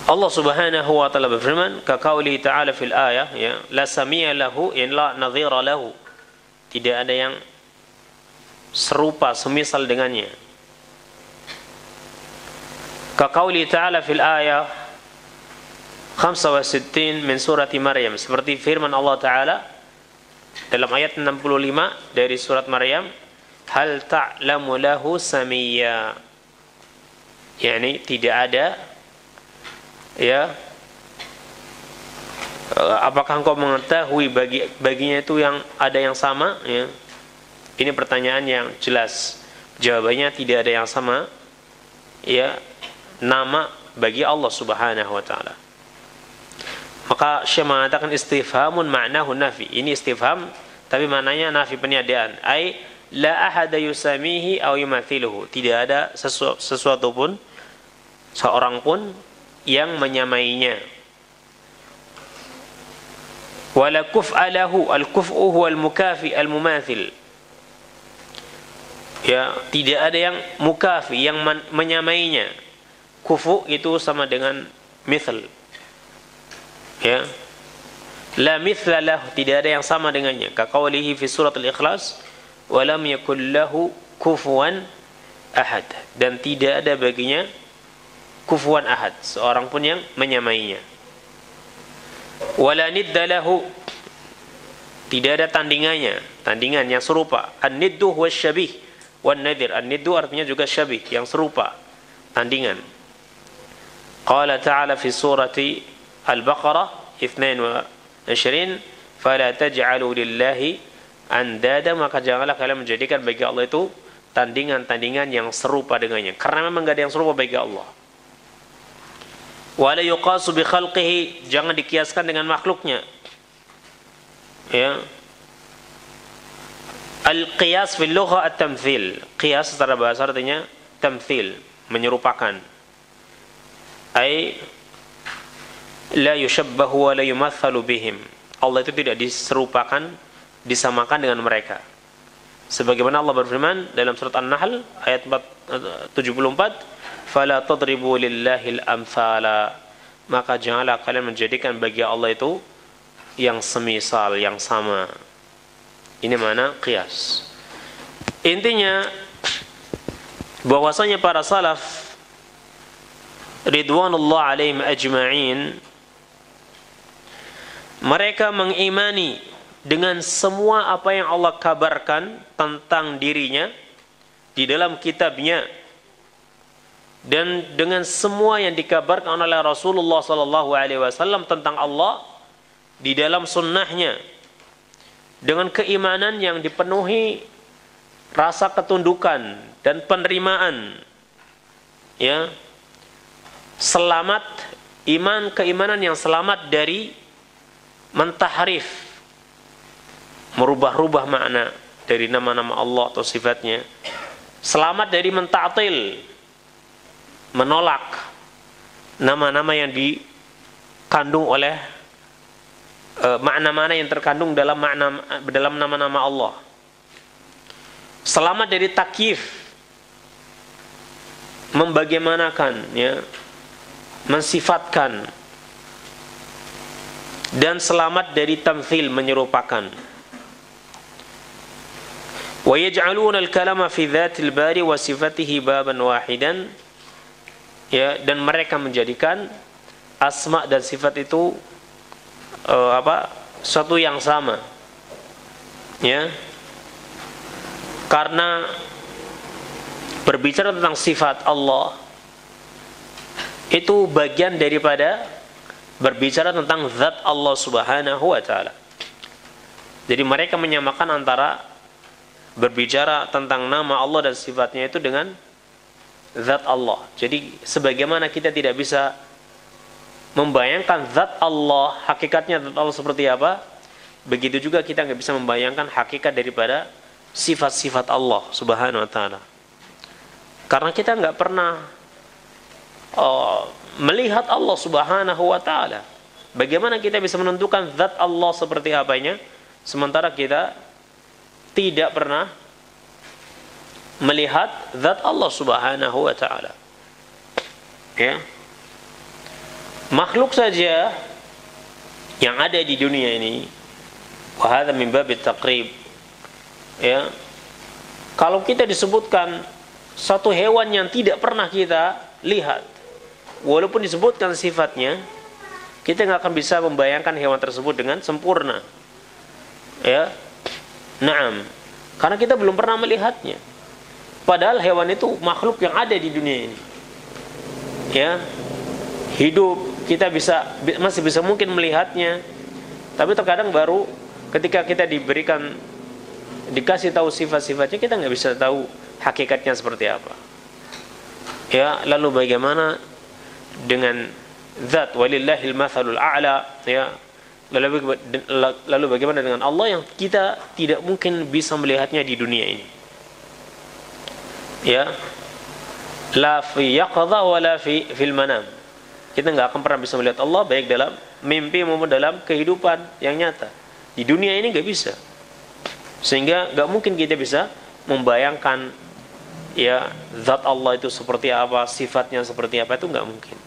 Allah subhanahu wa ta'ala berfirman, ka qaulihi ta'ala fil ayah, la samia lahu, la nadhira lahu, tidak ada yang serupa semisal dengannya. Ka qaulihi ta'ala fil ayah 65 min surati Maryam, seperti firman Allah Ta'ala dalam ayat 65 dari surat Maryam, hal ta'lamu lahu samiyya, tidak ada apakah engkau mengetahui baginya itu yang ada yang sama? Ini pertanyaan yang jelas. Jawabannya tidak ada yang sama nama bagi Allah subhanahu wa ta'ala. Maka Syekh mengatakan istifhamun ma'nahu nafi. Ini istifham tapi maknanya nafi, peniadaan. Ai la ahada yusamihi aw yumathiluhu, tidak ada sesuatu pun, seorang pun yang menyamainya. Wala kuf'a lahu, al-kuf'u huwa al-mukafi al-mumathil. Tidak ada yang mukafi, yang menyamainya. Kufu itu sama dengan mithl. La mithla lahu, tidak ada yang sama dengannya. Ka qaulihi fi surat al-Ikhlas, wa lam yakul lahu kufuwan ahad, dan tidak ada baginya kufuwan ahad, seorang pun yang menyamainya. Wala nidda lahu, tidak ada tandingan yang serupa. An-niddu huwa syabih wan nadir. An-niddu artinya juga syabih, yang serupa, tandingan. Qala ta'ala fi surati Al-Baqarah 22, fala taj'alu lillahi andada, maka janganlah kalian menjadikan bagi Allah itu tandingan-tandingan yang serupa dengannya, karena memang tidak ada yang serupa bagi Allah. Wala yuqasu bi khalqihi, jangan dikiaskan dengan makhluknya. Al-qiyas fil lugha at-tamthil. Qiyas secara bahasa artinya tamthil, menyerupakan. Ai la yushabbahu wa la yumathalu bihim. Allah itu tidak diserupakan, disamakan dengan mereka. Sebagaimana Allah berfirman dalam surat An-Nahl ayat 74, fala tadribu lillahil amthala, maka janganlah kalian menjadikan bagi Allah itu yang semisal, yang sama. Ini mana qiyas. Intinya bahwasanya para salaf ridwanullah alaihim ajma'in, mereka mengimani dengan semua apa yang Allah kabarkan tentang dirinya di dalam kitabnya, dan dengan semua yang dikabarkan oleh Rasulullah SAW tentang Allah di dalam sunnahnya, dengan keimanan yang dipenuhi rasa ketundukan dan penerimaan, ya, selamat iman, keimanan yang selamat dari mentahrif, merubah-rubah makna dari nama-nama Allah atau sifatnya, selamat dari menta'til, menolak nama-nama yang dikandung oleh makna-makna yang terkandung dalam nama-nama Allah, selamat dari takyif, membagaimanakan, ya, mensifatkan, dan selamat dari tamthil, menyerupakan. Wa yaj'aluna al-kalama fi dhatil bari wa sifatihi baban wahidan, ya, dan mereka menjadikan asma dan sifat itu suatu yang sama, ya, karena berbicara tentang sifat Allah itu bagian daripada berbicara tentang zat Allah Subhanahu wa ta'ala. Jadi mereka menyamakan antara berbicara tentang nama Allah dan sifatnya itu dengan zat Allah. Jadi sebagaimana kita tidak bisa membayangkan zat Allah, hakikatnya zat Allah seperti apa, begitu juga kita nggak bisa membayangkan hakikat daripada sifat-sifat Allah Subhanahu wa ta'ala. Karena kita nggak pernah melihat Allah Subhanahu wa ta'ala. Bagaimana kita bisa menentukan zat Allah seperti apanya sementara kita tidak pernah melihat zat Allah Subhanahu wa ta'ala, ya. Makhluk saja yang ada di dunia ini, wa hadza min babit taqrib, ya, kalau kita disebutkan satu hewan yang tidak pernah kita lihat, walaupun disebutkan sifatnya, kita nggak akan bisa membayangkan hewan tersebut dengan sempurna, ya. Naam, karena kita belum pernah melihatnya. Padahal hewan itu makhluk yang ada di dunia ini, ya, hidup. Kita masih bisa mungkin melihatnya, tapi terkadang baru ketika kita dikasih tahu sifat-sifatnya, kita nggak bisa tahu hakikatnya seperti apa, ya. Lalu bagaimana dengan zat walillahil mathalul a'la, ya, lalu bagaimana dengan Allah yang kita tidak mungkin bisa melihatnya di dunia ini, ya, la fi yaqdha wala fil manam. Kita nggak akan pernah bisa melihat Allah baik dalam mimpi maupun dalam kehidupan yang nyata. Di dunia ini nggak bisa, sehingga nggak mungkin kita bisa membayangkan, ya, zat Allah itu seperti apa, sifatnya seperti apa, itu nggak mungkin.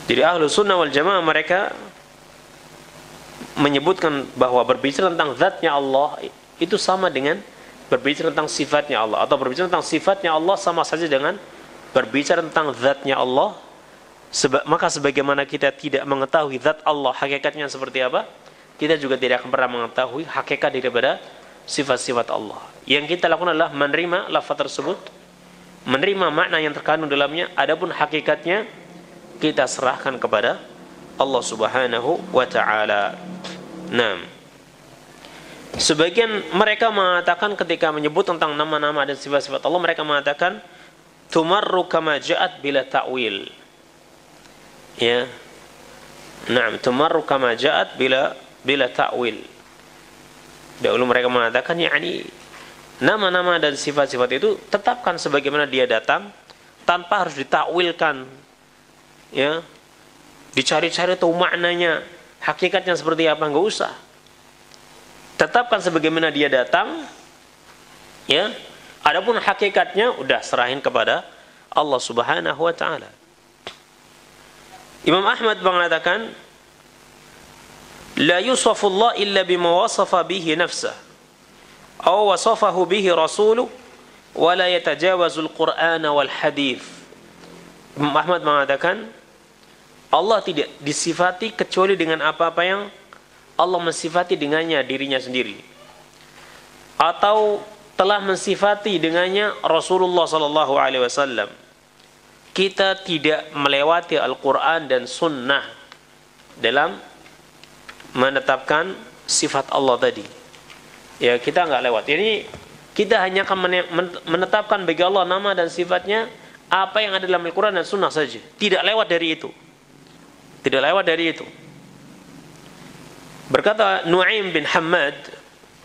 Jadi ahlu sunnah wal jamaah mereka menyebutkan bahwa berbicara tentang zatnya Allah itu sama dengan berbicara tentang sifatnya Allah, atau berbicara tentang sifatnya Allah sama saja dengan berbicara tentang zatnya Allah. Maka sebagaimana kita tidak mengetahui zat Allah hakikatnya seperti apa, kita juga tidak akan pernah mengetahui hakikat daripada sifat-sifat Allah. Yang kita lakukan adalah menerima lafaz tersebut, menerima makna yang terkandung dalamnya, adapun hakikatnya kita serahkan kepada Allah Subhanahu wa ta'ala. Nah, sebagian mereka mengatakan ketika menyebut tentang nama-nama dan sifat-sifat Allah, mereka mengatakan tumarru kama ja'at bila ta'wil, ya. Nah, tumarru kama ja'at bila ta'wil. Dahulu mereka mengatakan, yakni nama-nama dan sifat-sifat itu tetapkan sebagaimana dia datang tanpa harus ditakwilkan, ya, dicari-cari tahu maknanya, hakikatnya seperti apa, enggak usah. Tetapkan sebagaimana dia datang, ya. Adapun hakikatnya udah serahin kepada Allah Subhanahu wa taala. Imam Ahmad mengatakan, la yusafu Allah illa bima wasafa bihi nafsah aw wasafahu bihi rasuluh wa la yatajawazul Qur'ana wal hadith. Imam Ahmad mengatakan, Allah tidak disifati kecuali dengan apa-apa yang Allah mensifati dengannya dirinya sendiri, atau telah mensifati dengannya Rasulullah sallallahu alaihi wasallam. Kita tidak melewati Al-Quran dan Sunnah dalam menetapkan sifat Allah tadi. Ya, kita nggak lewat. Jadi kita hanya akan menetapkan bagi Allah nama dan sifatnya apa yang ada dalam Al-Quran dan Sunnah saja. Tidak lewat dari itu. Tidak lewat dari itu. Berkata Nu'aim bin Hammad,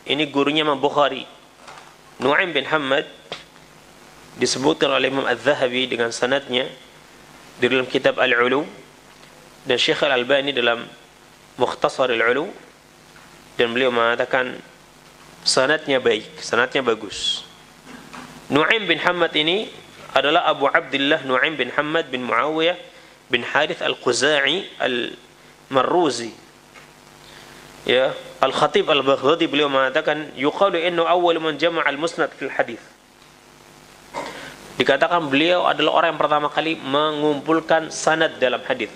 ini gurunya Imam Bukhari. Nu'aim bin Hammad disebutkan oleh Imam Az-Zahabi dengan sanadnya di dalam kitab Al-Ulu, dan Syekh Al-Albani dalam Mukhtasar Al-Ulu, dan beliau mengatakan sanadnya baik, sanadnya bagus. Nu'aim bin Hammad ini adalah Abu Abdullah Nu'aim bin Hammad bin Muawiyah bin Harith Al-Quza'i Al-Marruzi. Ya, Al-Khatib Al-Baghdadi beliau mengatakan, yuqalu innahu awwal man jama'a al-musnad fil hadith. Dikatakan beliau adalah orang yang pertama kali mengumpulkan sanad dalam hadis.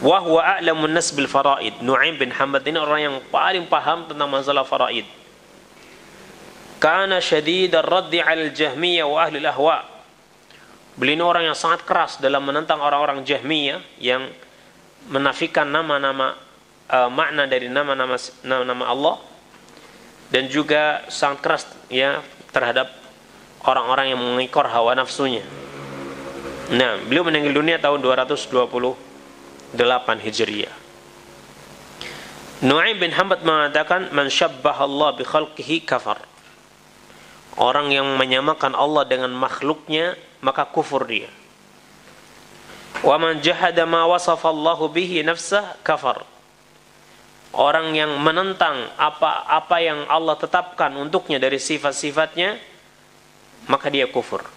Wa huwa a'lamun nas bil faraid. Nu'aim bin Hammad ini orang yang paling paham tentang masalah faraid. Kana syadid ar-radd 'ala al-Jahmiyah wa ahli al-ahwa. Beliau ini orang yang sangat keras dalam menentang orang-orang Jahmiyah yang menafikan nama-nama makna dari nama-nama Allah, dan juga sangat keras ya terhadap orang-orang yang mengikor hawa nafsunya. Nah, beliau meninggal dunia tahun 228 Hijriah. Nu'aim bin Hammad mengatakan, man syabbaha Allah bi khalqihi kafar. Orang yang menyamakan Allah dengan makhluknya, maka kufur dia. Wa man jahada ma wasafa Allah bihi nafsah kafar. Orang yang menentang apa yang Allah tetapkan untuknya dari sifat-sifatnya, maka dia kufur.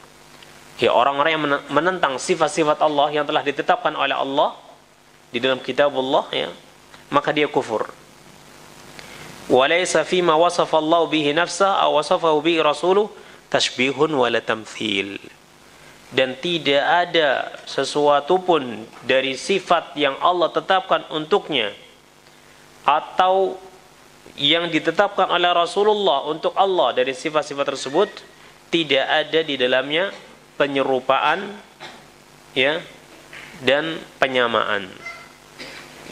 Ya, orang-orang yang menentang sifat-sifat Allah yang telah ditetapkan oleh Allah di dalam kitabullah, ya, maka dia kufur. Walaysa fima wasafa Allah bihi nafsa aw wasafahu bihi rasuluh tashbihun wala tamthil. Dan tidak ada sesuatu pun dari sifat yang Allah tetapkan untuknya atau yang ditetapkan oleh Rasulullah untuk Allah dari sifat-sifat tersebut, tidak ada di dalamnya penyerupaan, ya, dan penyamaan.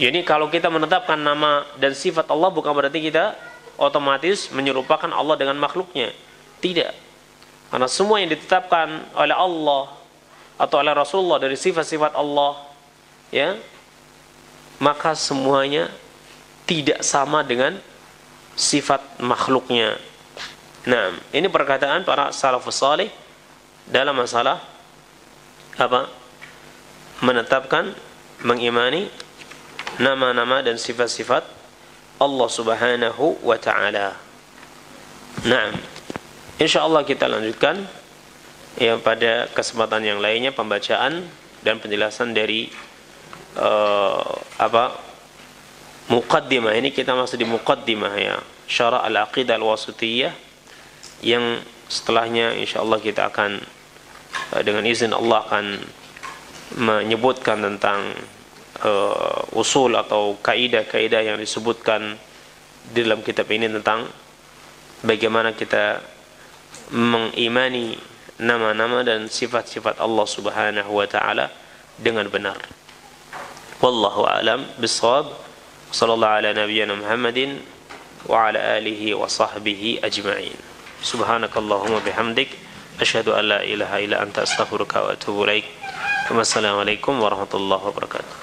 Jadi kalau kita menetapkan nama dan sifat Allah, bukan berarti kita otomatis menyerupakan Allah dengan makhluknya. Tidak. Karena semua yang ditetapkan oleh Allah atau oleh Rasulullah dari sifat-sifat Allah, ya, maka semuanya tidak sama dengan sifat makhluknya. Nah, ini perkataan para salafus salih dalam masalah apa? Menetapkan, mengimani nama-nama dan sifat-sifat Allah Subhanahu wa taala. Nah, insyaallah kita lanjutkan ya pada kesempatan yang lainnya pembacaan dan penjelasan dari muqaddimah. Ini kita masih di muqaddimah, ya, Syarah al-Aqidah al-Wasithiyah, yang setelahnya insyaallah kita akan dengan izin Allah akan menyebutkan tentang usul atau kaidah-kaidah yang disebutkan di dalam kitab ini tentang bagaimana kita mengimani nama-nama dan sifat-sifat Allah Subhanahu wa taala dengan benar. Wallahu a'lam bissawab. Sallallahu ala nabiyyina Muhammadin wa ala alihi wa sahbihi ajma'in. Subhanakallahumma bihamdik asyhadu an la ilaha illa anta astaghfiruka wa atubu ilaik. Wassalamualaikum warahmatullahi wabarakatuh.